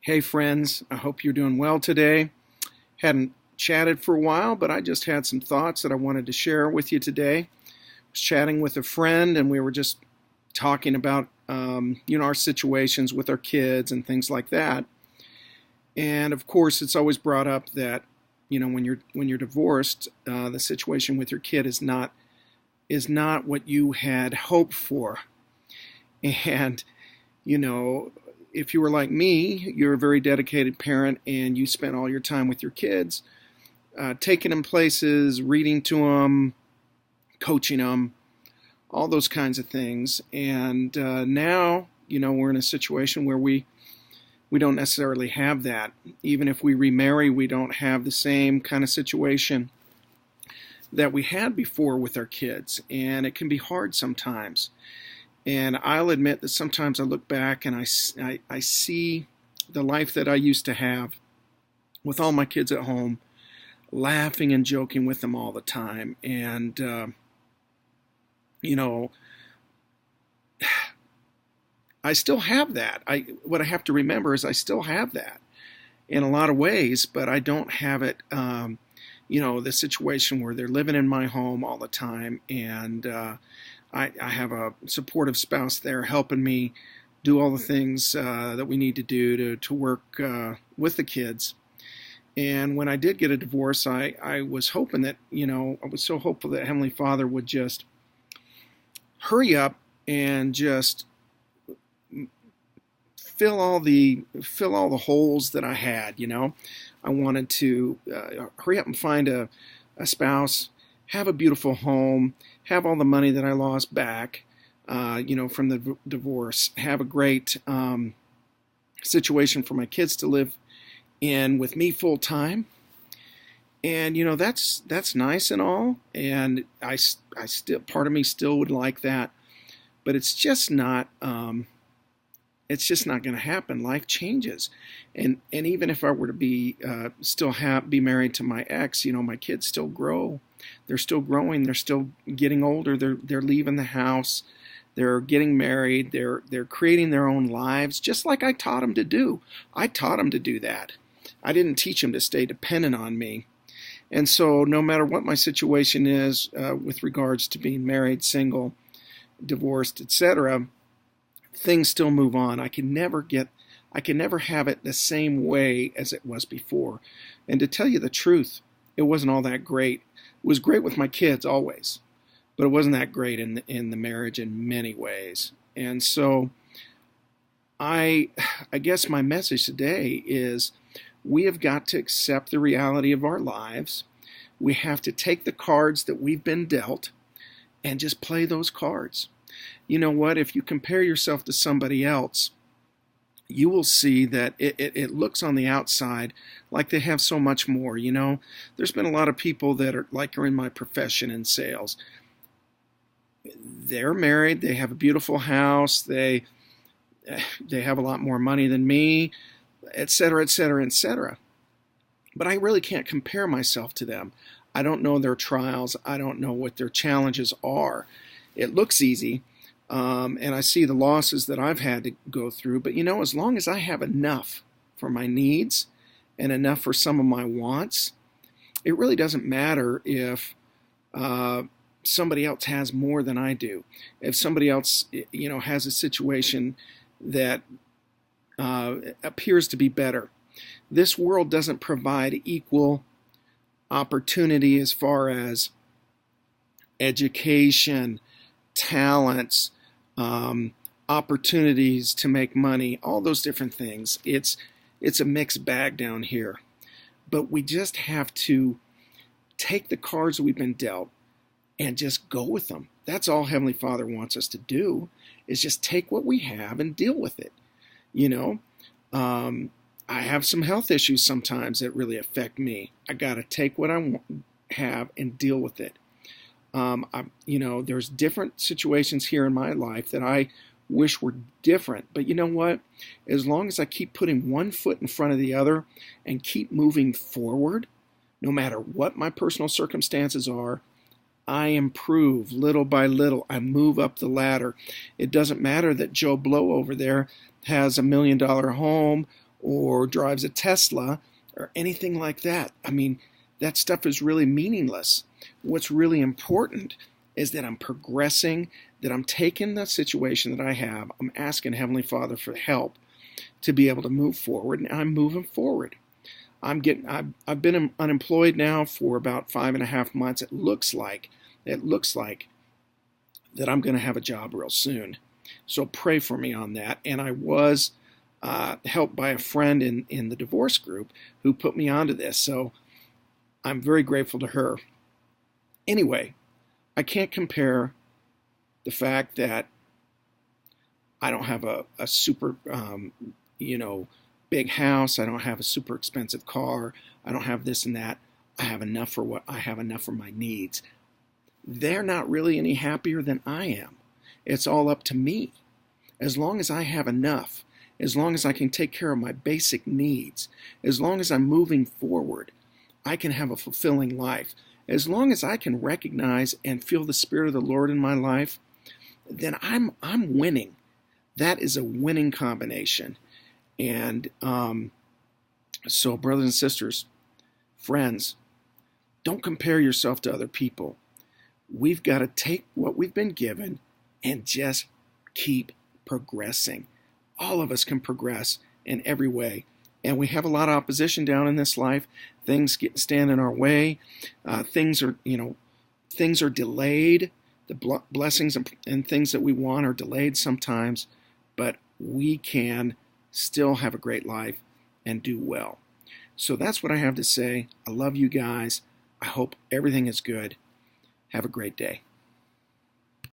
Hey friends, I hope you're doing well today. Hadn't chatted for a while, but I just had some thoughts that I wanted to share with you today. I was chatting with a friend and we were just talking about our situations with our kids and things like that. And of course, it's always brought up that when you're divorced, the situation with your kid is not what you had hoped for. And you know, if you were like me, you're a very dedicated parent and you spent all your time with your kids, taking them places, reading to them, coaching them, all those kinds of things. And now, we're in a situation where we don't necessarily have that. Even if we remarry, we don't have the same kind of situation that we had before with our kids. And it can be hard sometimes. And I'll admit that sometimes I look back and I see the life that I used to have with all my kids at home, laughing and joking with them all the time. And, you know, I still have that. What I have to remember is I still have that in a lot of ways, but I don't have it, the situation where they're living in my home all the time. And I have a supportive spouse there helping me do all the things that we need to do to work with the kids. And when I did get a divorce, I was hoping that, I was so hopeful that Heavenly Father would just hurry up and just fill all the holes that I had. I wanted to hurry up and find a spouse, have a beautiful home, have all the money that I lost back, from the divorce, have a great situation for my kids to live in with me full time. And that's nice and all, and I still, part of me still would like that, but it's just not going to happen. Life changes, and even if I were to be be married to my ex, my kids still grow. They're still growing. They're still getting older. They're leaving the house. They're getting married. They're creating their own lives, just like I taught them to do. I taught them to do that. I didn't teach them to stay dependent on me. And so, no matter what my situation is with regards to being married, single, divorced, etc., things still move on. I can never have it the same way as it was before. And to tell you the truth, it wasn't all that great. It was great with my kids always, but it wasn't that great in the marriage in many ways. And so I guess my message today is we have got to accept the reality of our lives. We have to take the cards that we've been dealt and just play those cards. You know what? If you compare yourself to somebody else, you will see that it looks on the outside like they have so much more. There's been a lot of people that are in my profession in sales. They're married, they have a beautiful house, they have a lot more money than me, et cetera, et cetera, et cetera. But I really can't compare myself to them. I don't know their trials. I don't know what their challenges are. It looks easy. And I see the losses that I've had to go through. But as long as I have enough for my needs and enough for some of my wants, it really doesn't matter if somebody else has more than I do. If somebody else, has a situation that appears to be better. This world doesn't provide equal opportunity as far as education, talents, opportunities to make money, all those different things. It's a mixed bag down here. But we just have to take the cards that we've been dealt and just go with them. That's all Heavenly Father wants us to do, is just take what we have and deal with it. I have some health issues sometimes that really affect me. I got to take what I have and deal with it. There's different situations here in my life that I wish were different. But you know what? As long as I keep putting one foot in front of the other and keep moving forward, no matter what my personal circumstances are, I improve little by little. I move up the ladder. It doesn't matter that Joe Blow over there has $1 million home or drives a Tesla or anything like that. I mean, that stuff is really meaningless. What's really important is that I'm progressing, that I'm taking the situation that I have, I'm asking Heavenly Father for help to be able to move forward, and I'm moving forward. I've been unemployed now for about 5.5 months. It looks like that I'm going to have a job real soon. So pray for me on that. And I was helped by a friend in the divorce group who put me onto this. So I'm very grateful to her. Anyway, I can't compare the fact that I don't have a super, big house. I don't have a super expensive car. I don't have this and that. I have enough for my needs. They're not really any happier than I am. It's all up to me. As long as I have enough, as long as I can take care of my basic needs, as long as I'm moving forward, I can have a fulfilling life. As long as I can recognize and feel the Spirit of the Lord in my life, then I'm winning. That is a winning combination. And so, brothers and sisters, friends, don't compare yourself to other people. We've got to take what we've been given and just keep progressing. All of us can progress in every way. And we have a lot of opposition down in this life. Things stand in our way. Things are delayed. The blessings and things that we want are delayed sometimes, but we can still have a great life and do well. So that's what I have to say. I love you guys. I hope everything is good. Have a great day.